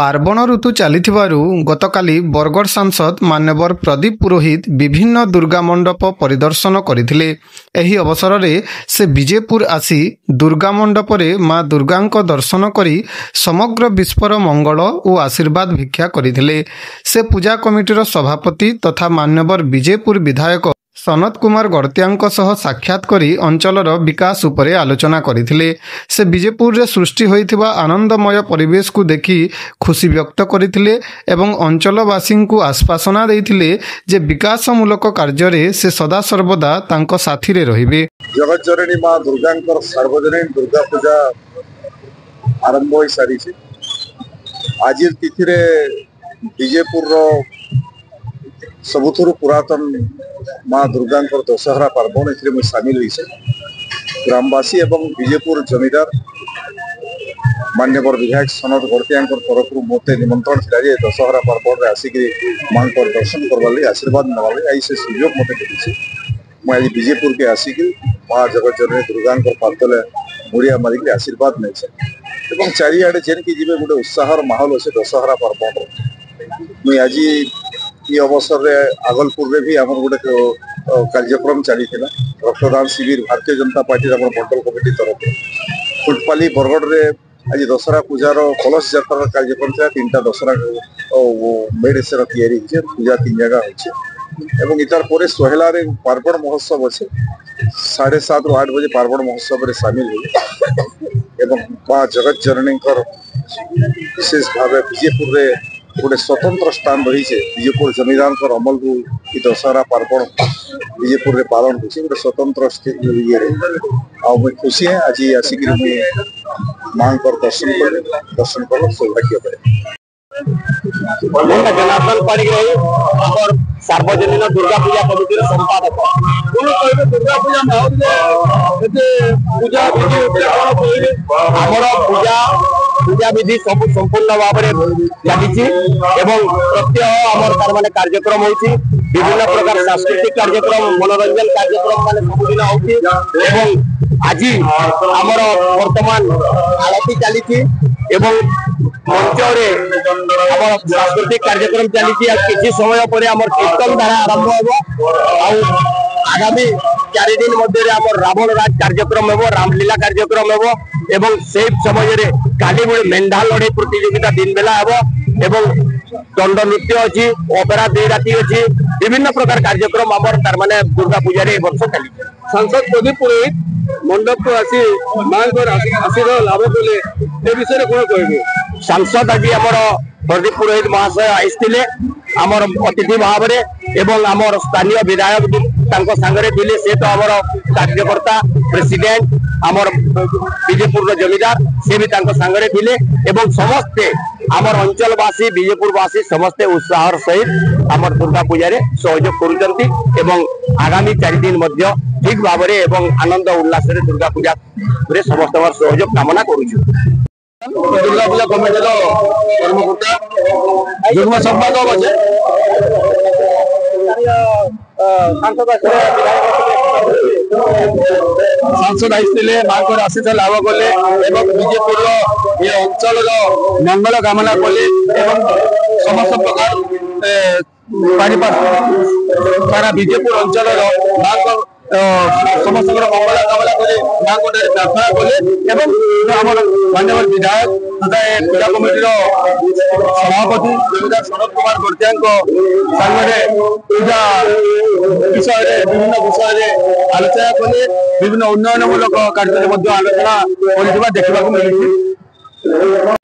पार्वण ऋतु चलिथिबारु गतकाली बरगढ़ सांसद मान्यवर प्रदीप पुरोहित विभिन्न दुर्गा मंडप परिदर्शन करथिले। एही अवसर में से विजयपुर आसी दुर्गा मंडपरे माँ दुर्गांक दर्शन करी समग्र विश्वर मंगल और आशीर्वाद भिक्षा करथिले। से पूजा कमिटीर सभापति तथा मान्यवर विजयपुर विधायक सनत कुमार गड़त्यांक सह साक्षात करी अंचलर विकास उपरे आलोचना करथिले। से विजयपुर रे सृष्टि होइथिबा आनंदमय परिवेश को देखि खुशी व्यक्त करथिले एवं अंचलवासी को आश्वासना देथिले जे विकासमूलक कार्य रे से सदा सर्वदा तांको साथी रे रहिबे। जगत जननी माँ दुर्गांकर सार्वजनिक दुर्गा पूजा आरंभ हो सारी आज तिथि रे विजयपुर सबुथुरु पुरातन माँ दुर्गांकर दशहरा पार्वण ए सामिल होइसे। ग्रामवासी एवं विजयपुर जमीदार मान्यवर विधायक सनत गड़तिया तरफ मत निमंत्रण था दशहरा पार्वण आसिक माँ दर्शन करवार आशीर्वाद नवार आई से सुजोग मत मिली। मुझे विजयपुर के आसिक माँ जगत जननी दुर्गांकर पातले मुड़िया मारिक आशीर्वाद नहीं चारिआडे जेन की जीवे गोटे उत्साहर माहौल अच्छे दशहरा पार्वण। मुझे आज ये अवसर में आगलपुर में भी आम गोटे कार्यक्रम चली रक्तदान शिविर भारतीय जनता पार्टी मंडल कमिटी तरफ फुटपाली बरगढ़ में आज दशहरा पूजार कलश यात्रा कार्यक्रम था। 3टा दशहरा मेड से पूजा 3 जगह हो इतार पर सोहेला पार्वण महोत्सव अच्छे 7:30 ରୁ 8 बजे पार्वण महोत्सव में सामिल हुए। माँ जगत जननी विशेष भाव विजयपुर में गोटे स्वतंत्र स्थान रही है। विजयपुर जमीदार अमल को दशहरा पार्वण विजयपुर में पालन हो गोटे स्वतंत्र ये खुशी है। आज आसिक माँ दर्शन कर सौभाग्य जनार्दन पाणिग्राही सार्वजनिक दुर्गा पूजा कमिटी संपादक दुर्गा पूजा पूजा विधि सब संपूर्ण भाव में चली प्रत्यह आमर कार्यक्रम हो विभिन्न प्रकार सांस्कृतिक कार्यक्रम मनोरंजन कार्यक्रम मान सबुदिन आज आमर वर्तमान आरती चली मंच सांस्कृतिक कार्यक्रम चली किसी समय पर आम कीर्तन धारा आरंभ हो। आगामी 4 दिन मध्य रावण राज कार्यक्रम हो रामलीला कार्यक्रम हो से समय काली मेंढा लड़े प्रतियोगिता दिन बेला हो दंड नृत्य अच्छी ओपेरा 2 राति अच्छी विभिन्न प्रकार कार्यक्रम आमर तार माने दुर्गा पूजा रे वर्ष चली। सांसद प्रदीप पुरोहित मंडप को आसी मां आशीर्वाद लाभ कले ए विषय कौन कहे। सांसद आज आमर प्रदीप पुरोहित महाशय आईते आमर अतिथि भाव में आमर स्थानीय विधायक सांगे थे से तो आमर कार्यकर्ता प्रेसिडेंट आमर विजयपुर जमीदार से भी सांगे थे समस्ते आमर अंचलवासी विजयपुरवासी समस्ते उत्साह सहित आमर दुर्गा पूजा सहयोग कर आगामी 4 दिन मध्य ठीक भाव में आनंद उल्लास दुर्गा पूजा समस्त सहयोग कामना करुछु। दुर्गा पूजा कमिटी कर्मकर्ता युग्म संपादक अच्छे सांसद आईते माँ को आशीष लाभ कले विजयपुर ये अंचल मंगल कामना कले समस्त प्रकार सारा विजयपुर अंचल माँ को समस्त मंगल कामना कर माँ को प्रार्थना कले मान्यवर विधायक तथा पूजा कमिटी सभापति जमीदार सनत कुमार गड़तिया पूजा विषय विभिन्न विषय आलोचना कले विभिन्न उन्नयनमूलक कार्य आलोचना देखा मिली।